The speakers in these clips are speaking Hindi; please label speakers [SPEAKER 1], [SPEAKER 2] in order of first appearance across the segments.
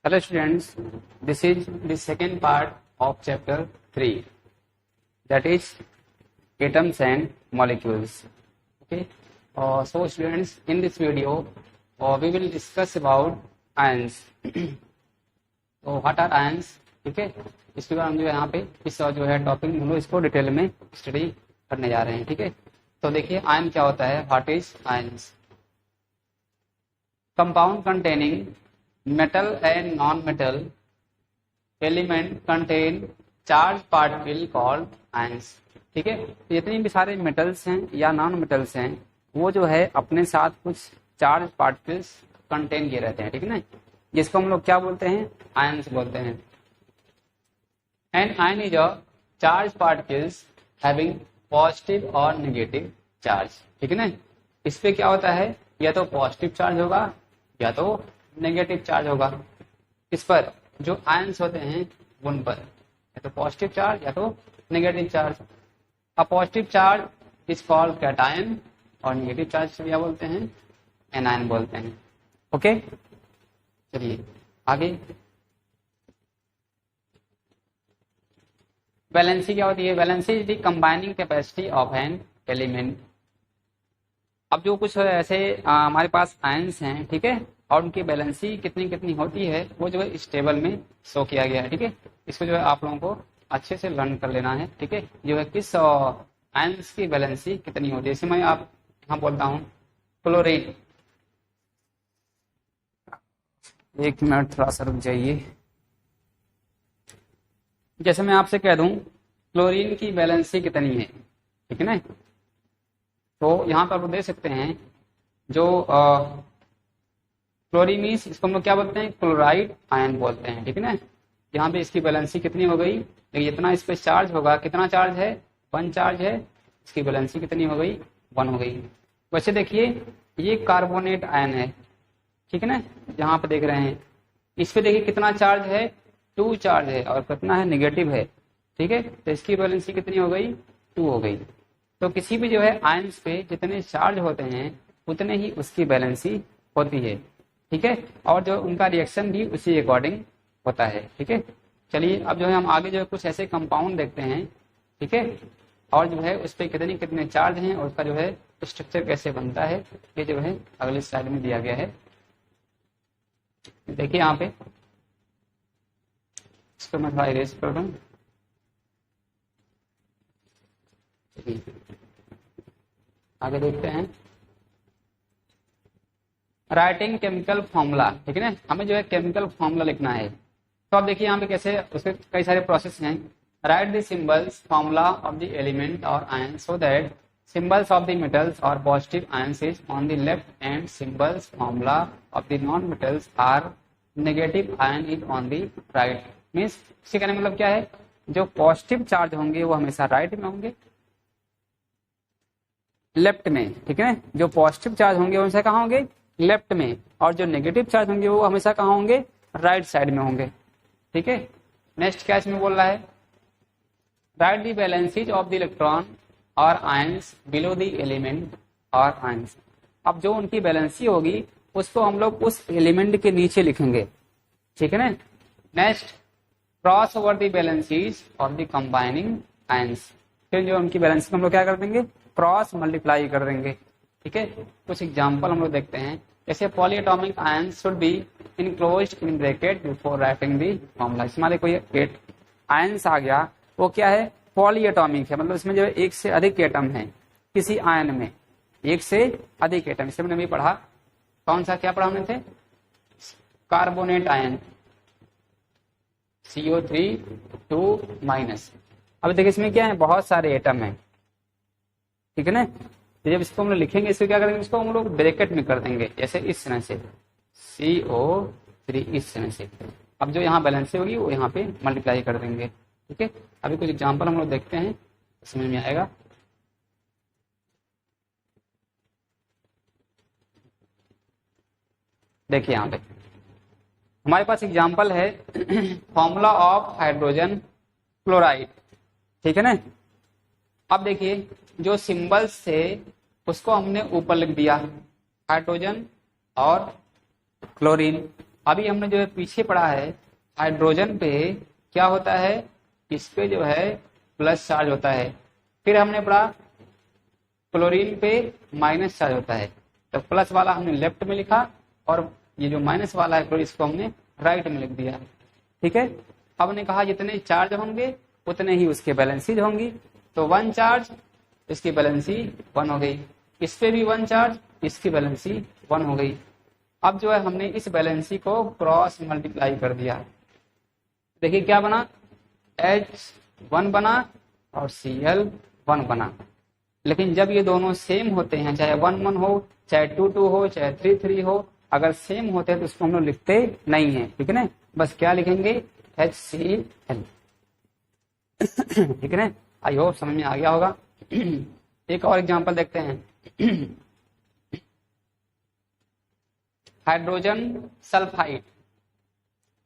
[SPEAKER 1] Hello students, this is the second part of chapter 3, that is atoms and molecules. Okay, so students, in this video we will discuss about ions. So what are ions? ठीक है, इसके बाद हम जो यहाँ पे इस जो है टॉपिक हम लोग इसको डिटेल में स्टडी करने जा रहे हैं. ठीक है, तो देखिए आयन क्या होता है. What is ions? Compound containing metal and non-metal element contain charge particle called ions. ठीक है, जितने भी सारे मेटल्स हैं या नॉन मेटल्स हैं वो जो है अपने साथ कुछ चार्ज पार्टिकल्स कंटेन किए रहते हैं. ठीक है ना, जिसको हम लोग क्या बोलते हैं? आयंस बोलते हैं. And ion is a charge particles having positive और नेगेटिव चार्ज. ठीक है ना, इस पे क्या होता है, या तो पॉजिटिव चार्ज होगा या तो नेगेटिव चार्ज होगा. इस पर जो आयंस होते हैं उन पर या तो पॉजिटिव चार्ज या तो negative charge. A positive charge is called cation और नेगेटिव चार्ज क्या बोलते हैं? एनायन बोलते हैं. ओके, चलिए आगे. वैलेंसी क्या होती है? Valency is the combining capacity of an element. अब जो कुछ ऐसे हमारे पास आयंस हैं, ठीक है, और उनकी बैलेंसी कितनी कितनी होती है वो जो है इस टेबल में शो किया गया है. ठीक है, इसको जो है आप लोगों को अच्छे से लर्न कर लेना है. ठीक है, जो है किस आयंस की बैलेंसी कितनी होती है. जैसे मैं आप यहाँ बोलता हूँ क्लोरीन. एक मिनट थोड़ा सा रुक जाइए. जैसे मैं आपसे कह दूं क्लोरीन की बैलेंसी कितनी है, ठीक है ना, तो यहाँ पर आप दे सकते हैं जो क्लोरीमीस, इसको हम लोग क्या बोलते हैं? क्लोराइड आयन बोलते हैं. ठीक है ना, यहाँ पे इसकी बैलेंसी कितनी हो गई? देखिए इतना इस पे चार्ज होगा, कितना चार्ज है? 1 चार्ज है. इसकी बैलेंसी कितनी हो गई? 1 हो गई. वैसे देखिए ये कार्बोनेट आयन है, ठीक है ना, यहाँ पे देख रहे हैं. इस पे देखिए कितना चार्ज है? 2 चार्ज है और कितना है? नेगेटिव है. ठीक है, तो इसकी बैलेंसी कितनी हो गई? 2 हो गई. तो किसी भी जो है आयंस पे जितने चार्ज होते हैं उतने ही उसकी बैलेंसी होती है. ठीक है, और जो उनका रिएक्शन भी उसी अकॉर्डिंग होता है. ठीक है, चलिए अब जो है हम आगे जो है कुछ ऐसे कंपाउंड देखते हैं. ठीक है, और जो है उस पर कितने कितने चार्ज हैं और उसका जो है स्ट्रक्चर कैसे बनता है ये जो है अगले स्लाइड में दिया गया है. देखिए यहाँ पे इसको मैं थोड़ा इरेज कर दूं. आगे देखते हैं. Writing chemical formula. ठीक है ना, हमें जो है केमिकल फॉर्मूला लिखना है. तो अब देखिए यहाँ पे कैसे, उसके कई सारे प्रोसेस हैं. Write the symbols formula of the element और ion so that symbols of the metals और positive ions is on the left and symbols formula of the non metals or negative ion is on the right. Means इससे कहने मतलब क्या है, जो पॉजिटिव चार्ज होंगे वो हमेशा राइट में होंगे, लेफ्ट में. ठीक है ना, जो पॉजिटिव चार्ज होंगे वो हमेशा कहाँ होंगे? लेफ्ट में. और जो नेगेटिव चार्ज होंगे वो हमेशा कहाँ होंगे? राइट साइड में होंगे. ठीक है, नेक्स्ट क्या इसमें बोल रहा है? Right the valencies of the electron और आयंस बिलो द एलिमेंट और आयंस. अब जो उनकी बैलेंसी होगी उसको हम लोग उस एलिमेंट के नीचे लिखेंगे. ठीक है ना. Next cross over the valencies of the combining ions. फिर जो उनकी बैलेंसी हम लोग क्या कर देंगे? क्रॉस मल्टीप्लाई कर देंगे. ठीक है, कुछ एग्जांपल हम लोग देखते हैं. जैसे polyatomic ions should be enclosed in bracket before writing the formula. इसमें कोई आयंस आ गया वो क्या है? पॉलीएटॉमिक है, मतलब इसमें जो है एक से अधिक एटम है. किसी आयन में एक से अधिक एटम. इससे हमने भी पढ़ा, कौन सा क्या पढ़ा हमने थे? Carbonate ion CO3 2-. अब देखिए इसमें क्या है? बहुत सारे एटम है. ठीक है ना, तो जब इसको हम लोग लिखेंगे इसको क्या करेंगे? इसको हम लोग ब्रैकेट में कर देंगे, जैसे इस तरह से CO3 इस तरह से. अब जो यहाँ बैलेंस होगी वो यहाँ पे मल्टीप्लाई कर देंगे. ठीक है, अभी कुछ एग्जांपल हम लोग देखते हैं, समझ में आएगा. देखिए यहाँ पे हमारे पास एग्जांपल है फॉर्मूला ऑफ हाइड्रोजन क्लोराइड. ठीक है ना, अब देखिए जो सिंबल्स थे उसको हमने ऊपर लिख दिया, हाइड्रोजन और क्लोरीन. अभी हमने जो है पीछे पढ़ा है हाइड्रोजन पे क्या होता है, इस पे जो है प्लस चार्ज होता है। फिर हमने पढ़ा क्लोरीन पे माइनस चार्ज होता है। तो प्लस वाला हमने लेफ्ट में लिखा और ये जो माइनस वाला है क्लोरीन इसको हमने राइट में लिख दिया। ठीक है, अब हमने कहा जितने चार्ज होंगे उतने ही उसके बैलेंसीज होंगी। तो 1 चार्ज इसकी बैलेंसी 1 हो गई, इस पे भी 1 चार्ज इसकी बैलेंसी 1 हो गई। अब जो है हमने इस बैलेंसी को क्रॉस मल्टीप्लाई कर दिया। देखिए क्या बना, H1 बना और Cl1 बना। लेकिन जब ये दोनों सेम होते हैं, चाहे 1 1 हो, चाहे 2 2 हो, चाहे 3 3 हो, अगर सेम होते हैं तो उसको हम लोग लिखते नहीं है। ठीक है ना, बस क्या लिखेंगे HCl। ठीक है ना, आई होप समझ में आ गया होगा। एक और एग्जांपल देखते हैं। Hydrogen sulphide.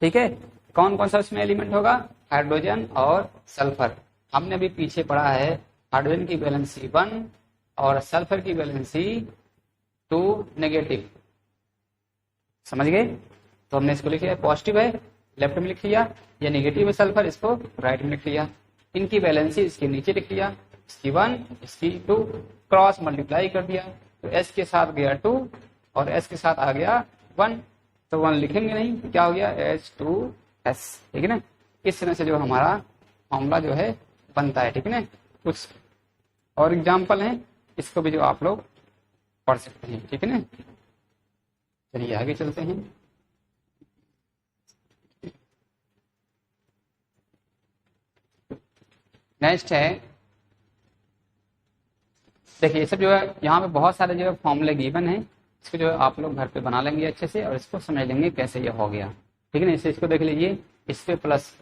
[SPEAKER 1] ठीक है, कौन कौन सा उसमें एलिमेंट होगा, हाइड्रोजन और सल्फर। हमने अभी पीछे पढ़ा है हाइड्रोजन की वैलेंसी 1 और सल्फर की वैलेंसी 2 नेगेटिव। समझ गए, तो हमने इसको लिख लिया पॉजिटिव है लेफ्ट में लिख लिया, या नेगेटिव है सल्फर इसको राइट में लिख लिया। इनकी वैलेंसी इसके नीचे लिख लिया, इसकी 1 इसकी 2, क्रॉस मल्टीप्लाई कर दिया। तो S के साथ गया 2 और S के साथ आ गया 1, तो 1 लिखेंगे नहीं, क्या हो गया H2S। ठीक है ना, इस तरह से जो हमारा फॉर्मूला जो है बनता है। ठीक है ना, कुछ और एग्जाम्पल हैं, इसको भी जो आप लोग पढ़ सकते हैं। ठीक है ना, चलिए आगे चलते हैं। नेक्स्ट है, देखिए ये सब जो है यहाँ पे बहुत सारे जो है फॉर्मूले गिवन है, इसको जो है आप लोग घर पे बना लेंगे अच्छे से और इसको समझ लेंगे कैसे ये हो गया। ठीक है ना, इससे इसको देख लीजिए, इस पे प्लस,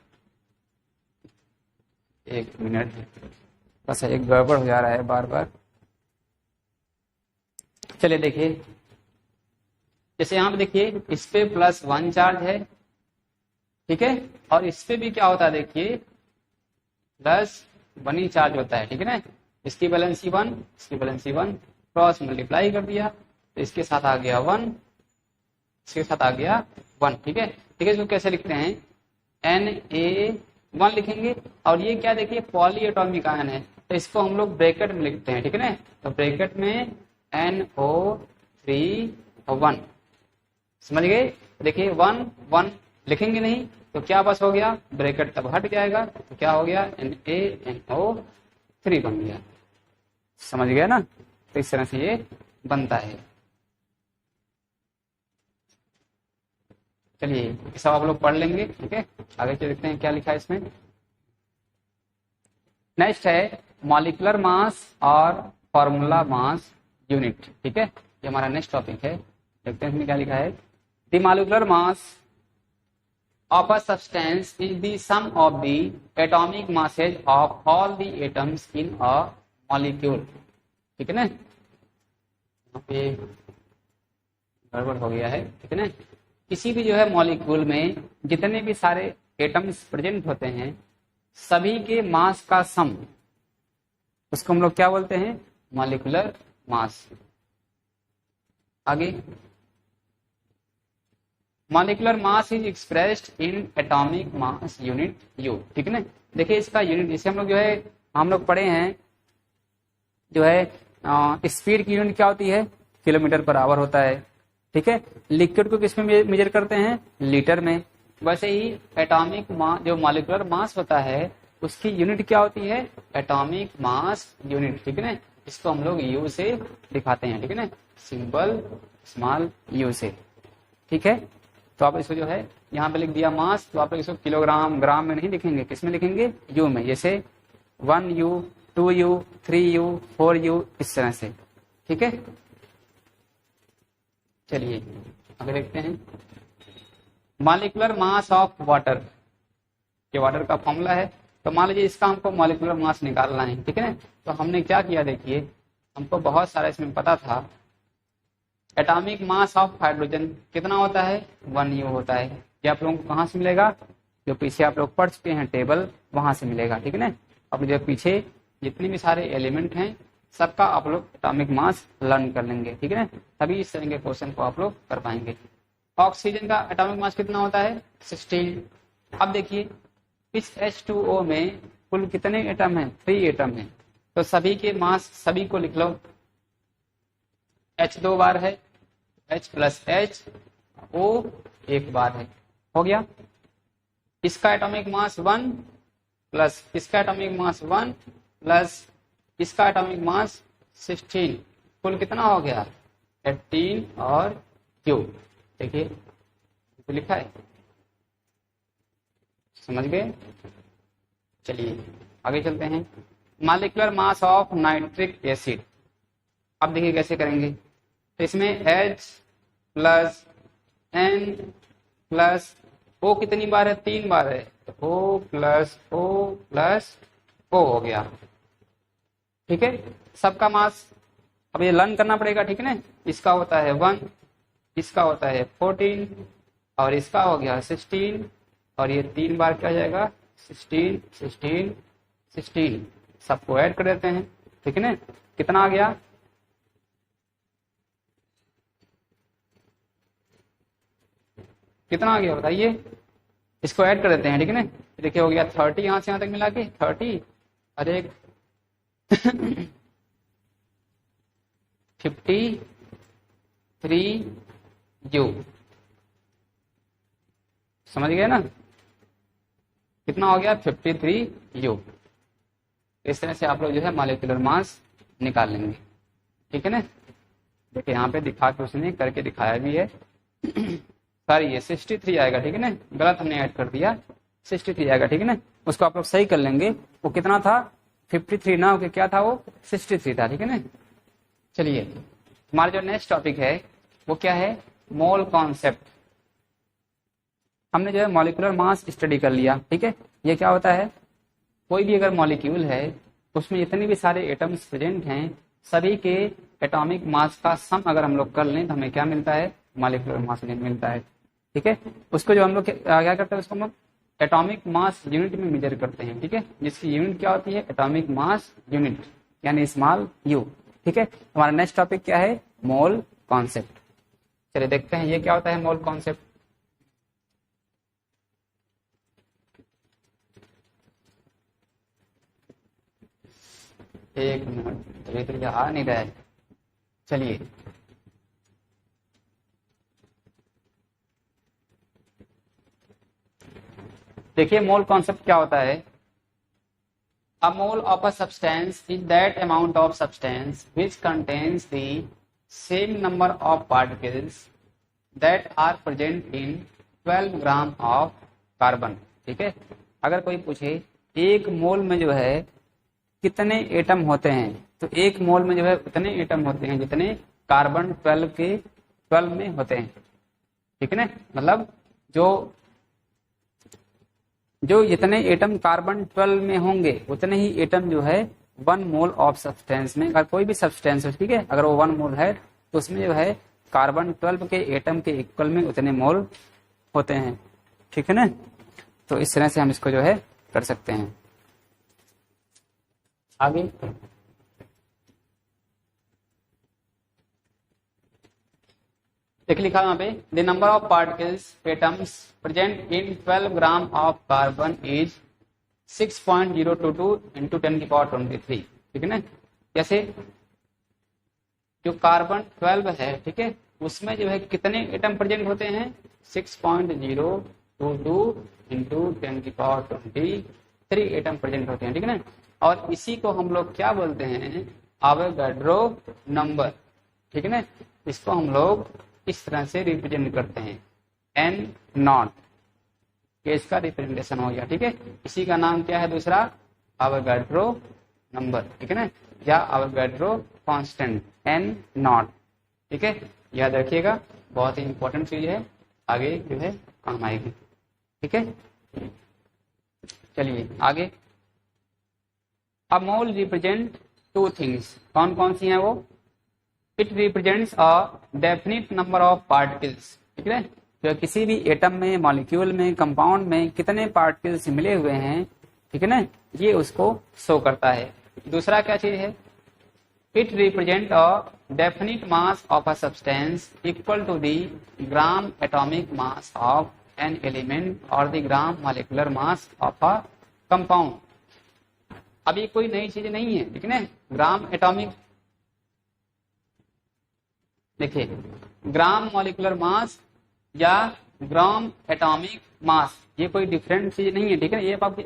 [SPEAKER 1] एक मिनट बस एक गड़बड़ हो जा रहा है बार बार। चलिए देखिए, जैसे यहाँ पे देखिए इस पे +1 चार्ज है। ठीक है, और इस पे भी क्या होता है, देखिए +1 ही चार्ज होता है। ठीक है ना, इसकी बैलेंसी 1 इसकी बैलेंसी 1, क्रॉस मल्टीप्लाई कर दिया तो इसके साथ आ गया 1 इसके साथ आ गया 1। ठीक है, ठीक है, इसको कैसे लिखते हैं, Na1 लिखेंगे। और ये क्या देखिए पॉली एटॉमिक आयन है, तो इसको हम लोग ब्रैकेट में लिखते हैं। ठीक है ना, तो ब्रैकेट में NO3 समझ गए। देखिए 1 1 लिखेंगे नहीं तो क्या बस हो गया, ब्रैकेट तब हट जाएगा तो क्या हो गया NaNO3 बन गया। समझ गया ना, तो इस तरह से ये बनता है। चलिए सब आप लोग पढ़ लेंगे। ठीक है, आगे चल देखते हैं क्या लिखा है इसमें। नेक्स्ट है मॉलिक्यूलर मास और फॉर्मूला मास यूनिट। ठीक है, ये हमारा नेक्स्ट टॉपिक है। देखते हैं इसमें क्या लिखा है। The molecular mass of a substance is the sum of the atomic masses of all the atoms in a molecule। ठीक है ना, यहाँ पे गड़बड़ हो गया है। ठीक है ना, किसी भी जो है मॉलिक्यूल में जितने भी सारे एटम्स प्रेजेंट होते हैं सभी के मास का सम, उसको हम लोग क्या बोलते हैं, मॉलिक्यूलर मास। आगे molecular mass is expressed in atomic mass unit U। ठीक है ना, देखिए इसका यूनिट, इसे हम लोग जो है हम लोग पढ़े हैं जो है स्पीड की यूनिट क्या होती है, किलोमीटर पर आवर होता है। ठीक है, लिक्विड को किस में मेजर करते हैं, लीटर में। वैसे ही एटॉमिक मास जो मॉलिक्यूलर मास होता है उसकी यूनिट क्या होती है, एटॉमिक मास यूनिट। ठीक है ना, इसको हम लोग U से दिखाते हैं। ठीक है ना, सिंपल स्मॉल U से। ठीक है, तो आप इसको जो है यहाँ पे लिख दिया मास, तो आप लोग इसको किलोग्राम ग्राम में नहीं लिखेंगे, किस में लिखेंगे, U में। जैसे 1U 2U 3U 4U इस तरह से। ठीक है, चलिए आगे देखते हैं। मॉलिक्यूलर मास ऑफ वाटर, ये वाटर का फॉर्मूला है। तो मान लीजिए इसका हमको मॉलिक्यूलर मास निकालना है। ठीक है ना, तो हमने क्या किया, देखिए हमको बहुत सारा इसमें पता था। एटॉमिक मास ऑफ हाइड्रोजन कितना होता है, 1U होता है। ये आप लोगों को कहाँ से मिलेगा, जो पीछे आप लोग पढ़ चुके हैं टेबल वहां से मिलेगा। ठीक है ना, अब जो पीछे जितने भी सारे एलिमेंट हैं सबका आप लोग एटॉमिक मास लर्न कर लेंगे। ठीक है ना, तभी इस तरह के क्वेश्चन को आप लोग कर पाएंगे। ऑक्सीजन का एटॉमिक मास कितना होता है 16। अब देखिए इस H2O में कुल कितने एटम हैं 3 एटम हैं, तो सभी के मास सभी को लिख लो। H 2 बार है, H प्लस H, O 1 बार है, हो गया। इसका एटॉमिक मास 1 प्लस इसका एटॉमिक मास 1 प्लस इसका एटॉमिक मास 16, कुल कितना हो गया 18 और Q। देखिए तो लिखा है, समझ गए। चलिए आगे चलते हैं। Molecular mass of nitric acid, अब देखिए कैसे करेंगे। तो इसमें H plus N plus O कितनी बार है 3 बार है, तो O plus O plus O हो गया, ठीक है। सबका मास अब ये लर्न करना पड़ेगा, ठीक है ना। इसका होता है 1, इसका होता है 14 और इसका हो गया 16 और ये 3 बार क्या हो जाएगा 16 16 16। सबको ऐड कर देते हैं, ठीक है ना। कितना आ गया कितना आ गया बताइए, इसको ऐड कर देते हैं, ठीक है ना। देखिए हो गया 30 यहां से यहां तक मिला के 30 और एक 53 U, समझ गए ना। कितना हो गया 53 U। इस तरह से आप लोग जो है मॉलिक्यूलर मास निकाल लेंगे, ठीक है ना। देखिए यहाँ पे दिखा के उसने करके दिखाया भी है। सॉरी ये 63 आएगा, ठीक है ना, गलत हमने ऐड कर दिया, 63 आएगा, ठीक है ना। उसको आप लोग सही कर लेंगे। वो कितना था 53 ना होके क्या था वो 63 था, ठीक है ना। चलिए हमारा जो नेक्स्ट टॉपिक है वो क्या है मोल कॉन्सेप्ट। हमने जो है मॉलिक्यूलर मास स्टडी कर लिया, ठीक है। ये क्या होता है, कोई भी अगर मॉलिक्यूल है उसमें जितने भी सारे एटम्स प्रेजेंट हैं सभी के एटॉमिक मास का सम अगर हम लोग कर लें तो हमें क्या मिलता है मॉलिक्यूलर मास मिलता है, ठीक है। उसको जो हम लोग क्या करते हैं उसको हम लोग एटॉमिक मास यूनिट में मेजर करते हैं, ठीक है। जिसकी यूनिट क्या होती है एटॉमिक मास यूनिट यानी स्मॉल u, ठीक है। हमारा नेक्स्ट टॉपिक क्या है मोल कॉन्सेप्ट। चलिए देखते हैं ये क्या होता है मोल कॉन्सेप्ट। एक मिनट, ये तो आ नहीं रहा है। चलिए देखिए मोल कॉन्सेप्ट क्या होता है। A mole of a substance is that amount of substance which contains the same number of particles that are present in 12 gram of carbon, ठीक है। अगर कोई पूछे एक मोल में जो है कितने एटम होते हैं, तो एक मोल में जो है उतने एटम होते हैं जितने कार्बन 12 में होते हैं, ठीक है ना। मतलब जो जितने एटम कार्बन 12 में होंगे उतने ही एटम जो है 1 मोल ऑफ सब्सटेंस में, अगर कोई भी सब्सटेंस है, ठीक है, अगर वो 1 मोल है तो उसमें जो है कार्बन 12 के एटम के इक्वल में उतने मोल होते हैं, ठीक है ना। तो इस तरह से हम इसको जो है कर सकते हैं। आगे देख लिखा यहाँ पे the number of particles atoms present in 12 gram of carbon is 6.022 into 10⁻23, ठीक है ना। जैसे जो कार्बन 12 है, ठीक है, उसमें जो है कितने एटम प्रेजेंट होते हैं 6.022 इंटू 10⁻23 एटम प्रेजेंट होते हैं, ठीक है ना। और इसी को हम लोग क्या बोलते हैं अवोगाड्रो नंबर, ठीक है ना। इसको हम लोग इस तरह से रिप्रेजेंट करते हैं N0, ये इसका रिप्रेजेंटेशन हो गया, ठीक है। इसी का नाम क्या है दूसरा अवोगाड्रो नंबर, ठीक है ना, या अवोगाड्रो कांस्टेंट N0, ठीक है। याद रखिएगा बहुत ही इंपॉर्टेंट चीज है, आगे जो है काम आएगी, ठीक है। चलिए आगे। अ मोल रिप्रेजेंट 2 थिंग्स, कौन कौन सी हैं वो। It represents a definite number of particles, ठीक है। तो किसी भी एटम में मॉलिक्यूल में कंपाउंड में कितने पार्टिकल्स मिले हुए हैं, ठीक है ना, ये उसको शो करता है। दूसरा क्या चीज है It represents a definite mass of a substance equal to the gram atomic mass of an element or the gram molecular mass of a compound. अब ये कोई नई चीज नहीं है, ठीक है ना। ग्राम एटॉमिक, देखिए ग्राम मॉलिकुलर मास या ग्राम एटॉमिक मास, ये कोई डिफरेंट चीज नहीं है, ठीक है।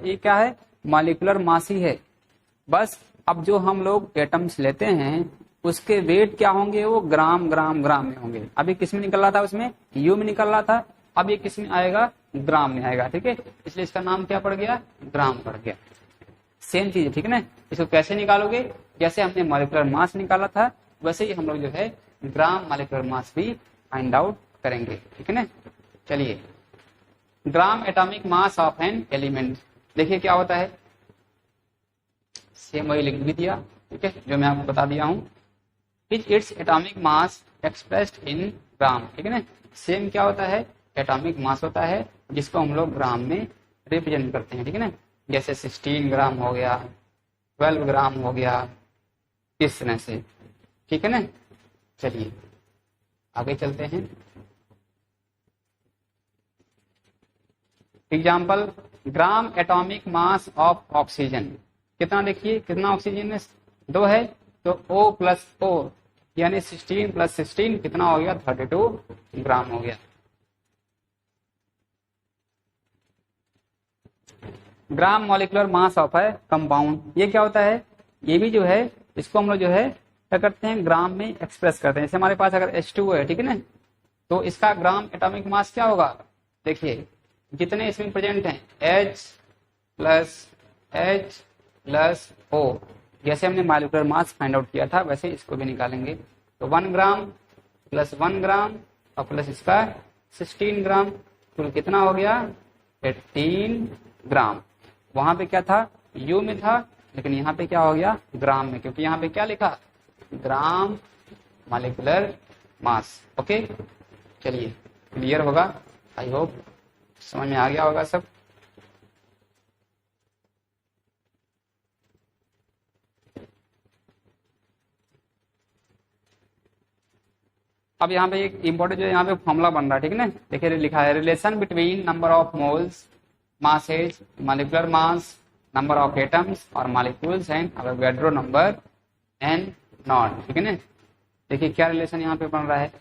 [SPEAKER 1] ये क्या है, मॉलिकुलर मास ही है बस। अब जो हम लोग एटम्स लेते हैं उसके वेट क्या होंगे, वो ग्राम ग्राम ग्राम में होंगे। अभी किस में निकल रहा था, उसमें यू में निकल रहा था, अब ये किस में आएगा, ग्राम में आएगा, ठीक है। इसलिए इसका नाम क्या पड़ गया, ग्राम पड़ गया। सेम चीज है, ठीक है ना। इसको कैसे निकालोगे, जैसे हमने मॉलिकुलर मास निकाला था वैसे ही हम लोग जो है ग्राम मॉलिकुलर मास भी फाइंड आउट करेंगे, ठीक है ना। चलिए, gram atomic mass of an element, देखिए क्या होता है, सेम वही लिख भी दिया, ठीक है, जो मैं आपको बता दिया हूं। It's atomic mass expressed in gram, ठीक है ना। सेम क्या होता है, एटॉमिक मास होता है जिसको हम लोग ग्राम में रिप्रेजेंट करते हैं, ठीक है ना। जैसे 16 ग्राम हो गया, 12 ग्राम हो गया, इस तरह से, ठीक है ना। चलिए आगे चलते हैं। Example, gram atomic mass of oxygen, कितना देखिए, कितना ऑक्सीजन है, 2 है, तो O प्लस O यानी 16 प्लस 16 कितना हो गया, 32 ग्राम हो गया। ग्राम मॉलिकुलर मास ऑफ है कंपाउंड, ये क्या होता है, ये भी जो है इसको हम लोग जो है क्या करते हैं, ग्राम में एक्सप्रेस करते हैं। जैसे हमारे पास अगर H2O है, ठीक है ना, तो इसका ग्राम एटॉमिक मास क्या होगा, देखिए जितने इसमें प्रेजेंट हैं H प्लस O, जैसे हमने मॉलिक्यूलर मास फाइंड आउट किया था वैसे इसको भी निकालेंगे। तो 1 ग्राम प्लस 1 ग्राम और प्लस इसका 16 ग्राम, कुल कितना हो गया, 18 ग्राम। वहां पे क्या था, यू में था, लेकिन यहाँ पे क्या हो गया, ग्राम में, क्योंकि यहाँ पे क्या लिखा, ग्राम मॉलिक्यूलर मास। ओके, चलिए क्लियर होगा, आई होप समझ में आ गया होगा सब। अब यहाँ पे एक इंपॉर्टेंट जो यहाँ पे फॉर्मूला बन रहा है, ठीक है ना, देखिए लिखा है, relation between number of moles, masses, molecular mass, number of atoms और molecules and Avogadro number n not, ठीक है ना। देखिए क्या रिलेशन यहाँ पे बन रहा है,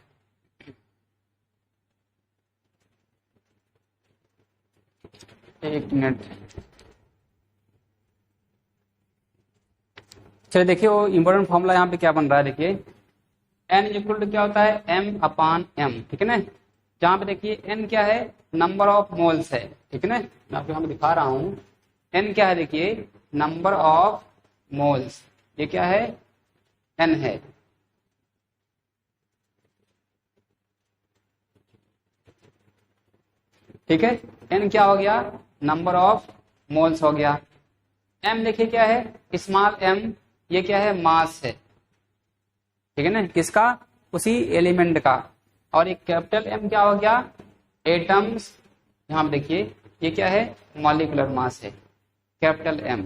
[SPEAKER 1] एक मिनट, चलिए देखिए वो इंपॉर्टेंट फॉर्मूला यहाँ पे क्या बन रहा है, देखिए n इक्वल टू क्या होता है, m अपॉन m, ठीक है ना। जहां पे देखिए n क्या है, नंबर ऑफ मोल्स है, ठीक है ना, मैं आपको यहाँ पे दिखा रहा हूं, n क्या है, देखिए नंबर ऑफ मोल्स, ये क्या है, n है, ठीक है। n क्या हो गया, नंबर ऑफ मोल्स हो गया। m देखिए क्या है, स्मॉल m, ये क्या है, मास है, ठीक है ना, किसका, उसी एलिमेंट का। और एक कैपिटल M क्या हो गया, एटम्स, यहां पे देखिए ये क्या है, मॉलिक्यूलर मास है, कैपिटल M,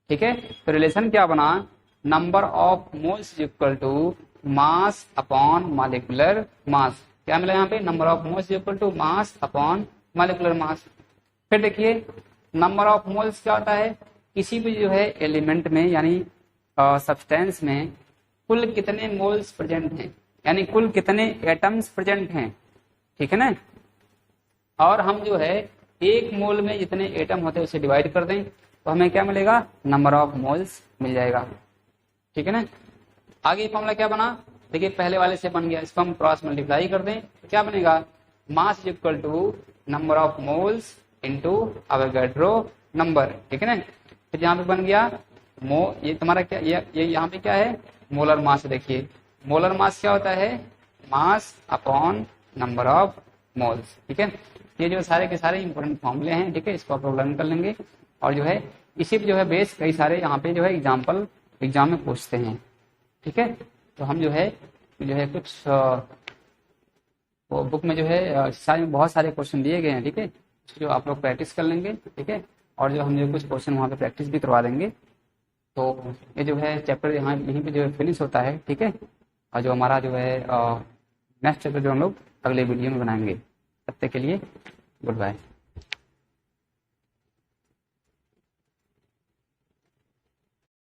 [SPEAKER 1] ठीक है। तो रिलेशन क्या बना, number of moles equal to mass upon molecular mass, क्या मिला यहाँ पे, number of moles equal to mass upon molecular mass. फिर देखिए नंबर ऑफ मोल्स क्या होता है, किसी भी जो है एलिमेंट में यानी सब्सटेंस में कुल कितने मोल्स प्रेजेंट हैं, यानी कुल कितने एटम्स प्रेजेंट हैं, ठीक है ना। और हम जो है एक मोल में जितने एटम होते हैं उसे डिवाइड कर दें तो हमें क्या मिलेगा, नंबर ऑफ मोल्स मिल जाएगा, ठीक है ना। आगे फॉर्मूला क्या बना, देखिए पहले वाले से बन गया, इसको हम क्रॉस मल्टीप्लाई कर दें तो क्या बनेगा, mass equal to number of moles into Avogadro number, ठीक है ना। तो यहाँ पे बन गया ये तुम्हारा क्या, ये यहाँ पे क्या है, मोलर मास। देखिए मोलर मास क्या होता है, mass upon number of moles, ठीक है। ये जो सारे के सारे इंपॉर्टेंट फॉर्मूले हैं, ठीक है, इसको आप लोग लर्न कर लेंगे। और जो है इसी पे जो है बेस कई सारे यहाँ पे जो है एग्जाम्पल एग्जाम में पूछते हैं, ठीक है। तो हम जो है कुछ वो बुक में जो है सारे बहुत सारे क्वेश्चन दिए गए हैं, ठीक है, जो आप लोग प्रैक्टिस कर लेंगे, ठीक है। और जो हम जो कुछ क्वेश्चन वहाँ पे प्रैक्टिस भी करवा देंगे, तो ये जो है चैप्टर यहाँ यहीं पे जो है फिनिश होता है, ठीक है। और जो हमारा जो है नेक्स्ट चैप्टर जो हम लोग अगले वीडियो में बनाएंगे। तब तक के लिए गुड बाय।